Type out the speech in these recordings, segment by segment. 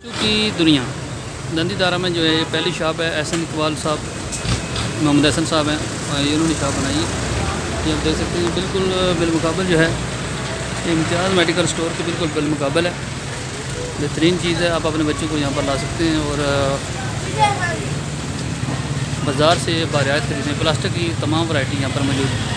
की दुनिया दंदी दारा में जो है ये पहली शॉप है। एहसन इकबाल साहब, मोहम्मद एहसन साहब हैं, इन्होंने शॉप बनाई है। ये आप देख सकते हैं बिल्कुल बिलमुकाबल जो है इम्तियाज़ मेडिकल स्टोर के बिल्कुल बिलमुकाबल है। बेहतरीन चीज़ है, आप अपने बच्चों को यहाँ पर ला सकते हैं और बाज़ार से बारियात खरीदें। प्लास्टिक की तमाम वैरायटी यहाँ पर मौजूद है।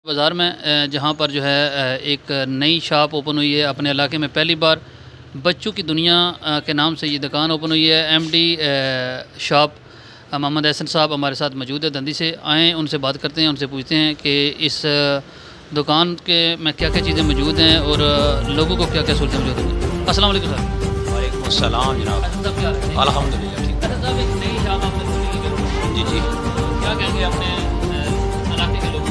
बाज़ार में जहाँ पर जो है एक नई शॉप ओपन हुई है अपने इलाके में। पहली बार बच्चों की दुनिया के नाम से ये दुकान ओपन हुई है। एमडी शॉप मोहम्मद एहसन साहब हमारे साथ मौजूद है। दंदी से आएँ, उनसे बात करते हैं, उनसे पूछते हैं कि इस दुकान के में क्या क्या चीज़ें मौजूद हैं और लोगों को क्या क्या सहूलतें मौजूद हैं। अस्सलाम वालेकुम सर। वालेकुम अस्सलाम जनाब। अल्हम्दुलिल्लाह ठीक। अच्छा साहब, एक नई शॉप आपने खोली है। जी जी, क्या कहेंगे अपने इलाके के लोग?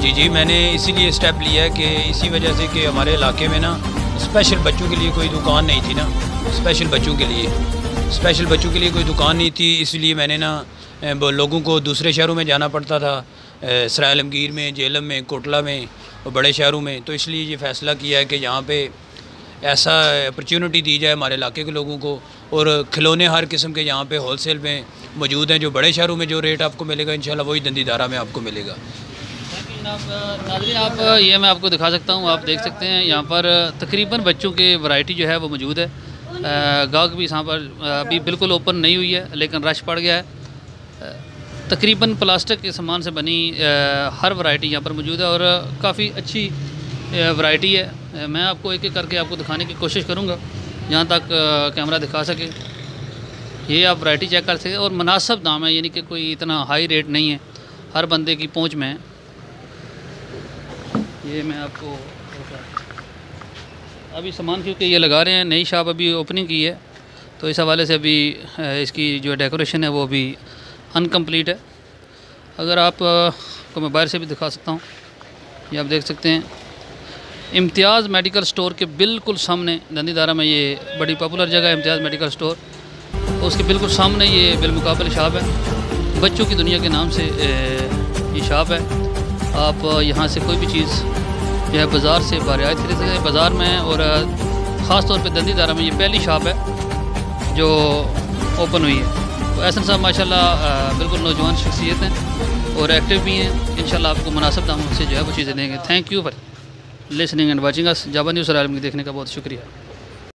जी जी, मैंने इसीलिए स्टेप लिया है कि इसी वजह से कि हमारे इलाके में ना स्पेशल बच्चों के लिए कोई दुकान नहीं थी ना। स्पेशल बच्चों के लिए कोई दुकान नहीं थी, इसलिए मैंने ना लोगों को दूसरे शहरों में जाना पड़ता था, सराय आलमगीर में, जेलम में, कोटला में और बड़े शहरों में। तो इसलिए ये फ़ैसला किया है कि यहाँ पे ऐसा अपॉर्चुनिटी दी जाए हमारे इलाके के लोगों को। और खिलौने हर किस्म के यहाँ पे होलसेल में मौजूद हैं। जो बड़े शहरों में जो रेट आपको मिलेगा इंशाल्लाह वही दंदी दारा में आपको मिलेगा। नाज़रीन, आप ये मैं आपको दिखा सकता हूँ, आप देख सकते हैं यहाँ पर तकरीबन बच्चों के वैरायटी जो है वो मौजूद है। गाहक भी यहाँ पर अभी बिल्कुल ओपन नहीं हुई है लेकिन रश पड़ गया है। तकरीबन प्लास्टिक के सामान से बनी हर वैरायटी यहाँ पर मौजूद है और काफ़ी अच्छी वैरायटी है। मैं आपको एक एक करके आपको दिखाने की कोशिश करूँगा जहाँ तक कैमरा दिखा सके। ये आप वैरायटी चेक कर सकें और मुनासिब दाम है, यानी कि कोई इतना हाई रेट नहीं है, हर बंदे की पहुँच में है। ये मैं आपको अभी सामान क्योंकि ये लगा रहे हैं, नई शॉप अभी ओपनिंग की है तो इस हवाले से अभी इसकी जो डेकोरेशन है वो अभी अनकम्प्लीट है। अगर आप को मैं बाहर से भी दिखा सकता हूँ, ये आप देख सकते हैं इम्तियाज़ मेडिकल स्टोर के बिल्कुल सामने दंदी दारा में, ये बड़ी पॉपुलर जगह है इम्तियाज़ मेडिकल स्टोर, उसके बिल्कुल सामने ये बिलमुकाबल शॉप है। बच्चों की दुनिया के नाम से ये शॉप है। आप यहाँ से कोई भी चीज़ जो है बाज़ार से बारियात खरीद सकते हैं। बाज़ार में और ख़ास तौर पे दंदी दारा में ये पहली शॉप है जो ओपन हुई है। तो एहसन साहब माशाल्लाह बिल्कुल नौजवान शख्सियत हैं और एक्टिव भी हैं। इंशाल्लाह आपको मुनासिब दामों से जो है वो चीज़ें देंगे। Thank you for listening and watching us. जाबा न्यूज़ देखने का बहुत शुक्रिया।